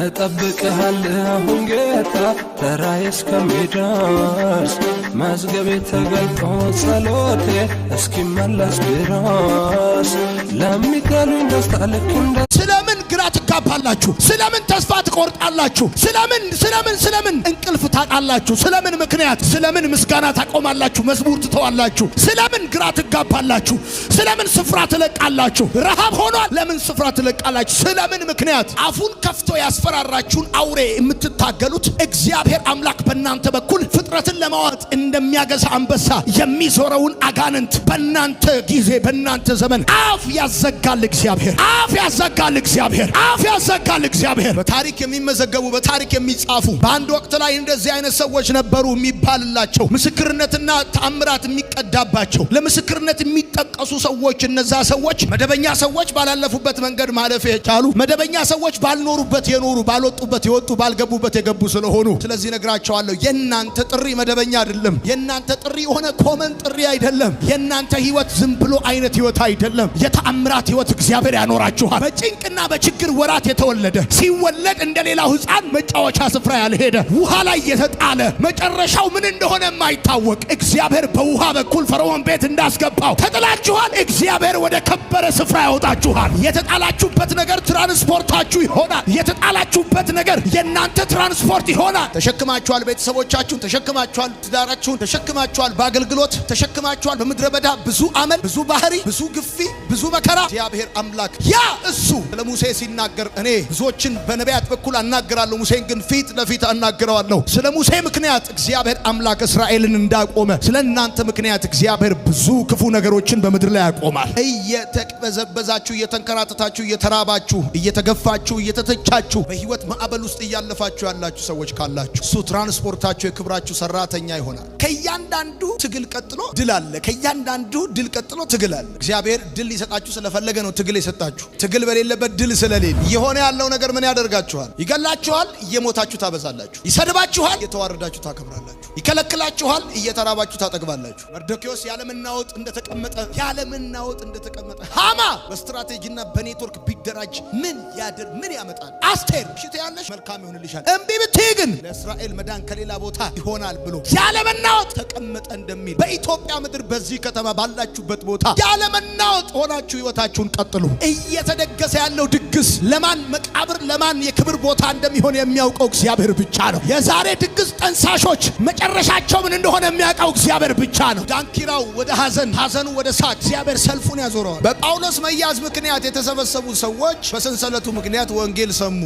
እጠብቅሃለሁ ጌታ ተራዬ እስከሚደርስ መዝገቤ ተገልጦ ጸሎቴ እስኪመለስ ድረስ ለሚጠሉኝ ደስታ ልክ እንደ ስለምን ግራ ትጋባላችሁ? ስለምን ተስፋ ትቆርጣላችሁ? ስለምን እንቅልፍ ታጣላችሁ? ስለምን ምክንያት? ስለምን ምስጋና ታቆማላችሁ? መዝሙር ትተዋላችሁ? ስለምን ግራ ትጋባላችሁ? ስለምን ስፍራ ትለቃላችሁ? ረሃብ ሆኗል፣ ለምን ስፍራ ትለቃላችሁ? ስለምን ምክንያት? አፉን ከፍቶ ያስፈራራችሁን አውሬ የምትታገሉት እግዚአብሔር አምላክ በእናንተ በኩል ፍጥረትን ለማዋጥ እንደሚያገሳ አንበሳ የሚዞረውን አጋንንት በእናንተ ጊዜ በእናንተ ዘመን አፍ ያዘጋል እግዚአብሔር። አፍ ያዘጋል እግዚአብሔር። አፍ ያዘጋል እግዚአብሔር። በታሪክ የሚመዘገቡ በታሪክ የሚጻፉ በአንድ ወቅት ላይ እንደዚህ አይነት ሰዎች ነበሩ የሚባልላቸው ምስክርነትና ተአምራት የሚቀዳባቸው ለምስክርነት የሚጠቀሱ ሰዎች። እነዛ ሰዎች መደበኛ ሰዎች ባላለፉበት መንገድ ማለፍ የቻሉ መደበኛ ሰዎች ባልኖሩበት የኖሩ ባልወጡበት የወጡ ባልገቡበት የገቡ ስለሆኑ ስለዚህ ነግራቸዋለሁ። የናንተ ጥሪ መደበኛ አይደለም። የናንተ ጥሪ የሆነ ኮመን ጥሪ አይደለም። የናንተ ህይወት ዝም ብሎ አይነት ህይወት አይደለም። የተአምራት ህይወት እግዚአብሔር ያኖራችኋል። በጭንቅና በችግር ወራት የተወለደ ሲወለድ እንደሌላው ህፃን መጫወቻ ስፍራ ያልሄደ ውሃ ላይ የተጣለ መጨረሻው ምን እንደሆነ የማይታወቅ እግዚአብሔር በውሃ በኩል ፈርዖን ቤት እንዳስገባው ተጥላችኋል። እግዚአብሔር ወደ ከበረ ስፍራ ያወጣችኋል። የተጣላችሁበት ነገር ትራንስፖርታችሁ ይሆናል። የተጣላችሁበት ነገር የናንተ ትራንስፖርት ይሆናል። ተሸክማችኋል። ቤተሰቦቻችሁን ተሸክማችኋል። ትዳራችሁን ተሸክማችኋል። በአገልግሎት ተሸክማችኋል። በምድረ በዳ ብዙ አመል፣ ብዙ ባህሪ፣ ብዙ ግፊ፣ ብዙ መከራ እግዚአብሔር አምላክ ያ እሱ ለሙሴ ሲናገር እኔ ብዙዎችን በነቢያት በኩል አናገራለሁ፣ ሙሴን ግን ፊት ለፊት አናገረዋለሁ። ስለ ሙሴ ምክንያት እግዚአብሔር አምላክ እስራኤልን እንዳቆመ ስለ እናንተ ምክንያት እግዚአብሔር ብዙ ክፉ ነገሮችን በምድር ላይ ያቆማል። እየተቅበዘበዛችሁ፣ እየተንከራተታችሁ፣ እየተራባችሁ፣ እየተገፋችሁ፣ እየተተቻችሁ በህይወት ማዕበል ውስጥ እያለፋችሁ ያላችሁ ሰዎች ካላችሁ እሱ ትራንስፖርታችሁ የክብራችሁ ሰራተኛ ይሆናል። ከእያንዳንዱ ትግል ቀጥሎ ድል አለ። ከእያንዳንዱ ድል ቀጥሎ ትግል አለ። እግዚአብሔር ድል ሊሰጣችሁ ስለፈለገ ነው ትግል የሰጣችሁ። ትግል በሌለበት ድል ስለሌለ የሆነ ያለው ነገር ምን ያደርጋችኋል? ይገላችኋል፣ እየሞታችሁ ታበዛላችሁ። ይሰድባችኋል፣ እየተዋረዳችሁ ታከብራላችሁ። ይከለክላችኋል፣ እየተራባችሁ ታጠግባላችሁ። መርዶክዮስ ያለመናወጥ እንደተቀመጠ ሃማ በስትራቴጂና በኔትወርክ ቢደራጅ ምን ያመጣል? አስቴር ሽት ያለሽ መልካም ይሆንልሻል፣ እምቢ ብትይ ግን ለእስራኤል መዳን ከሌላ ቦታ ይሆናል ብሎ ያለመናወጥ ተቀመጠ እንደሚል በኢትዮጵያ ምድር በዚህ ከተማ ባላችሁበት ቦታ ያለመናወጥ ሆናችሁ ህይወታችሁን ቀጥሉ። እየተደገሰ ያለው ድግስ ለማን መቃብር ለማን የክብር ቦታ እንደሚሆን የሚያውቀው እግዚአብሔር ብቻ ነው። የዛሬ ድግስ ጠንሳሾች መጨረሻቸው ምን እንደሆነ የሚያውቀው እግዚአብሔር ብቻ ነው። ዳንኪራው ወደ ሐዘን፣ ሐዘኑ ወደ ሳቅ እግዚአብሔር ሰልፉን ያዞረዋል። በጳውሎስ መያዝ ምክንያት የተሰበሰቡ ሰዎች በሰንሰለቱ ምክንያት ወንጌል ሰሙ።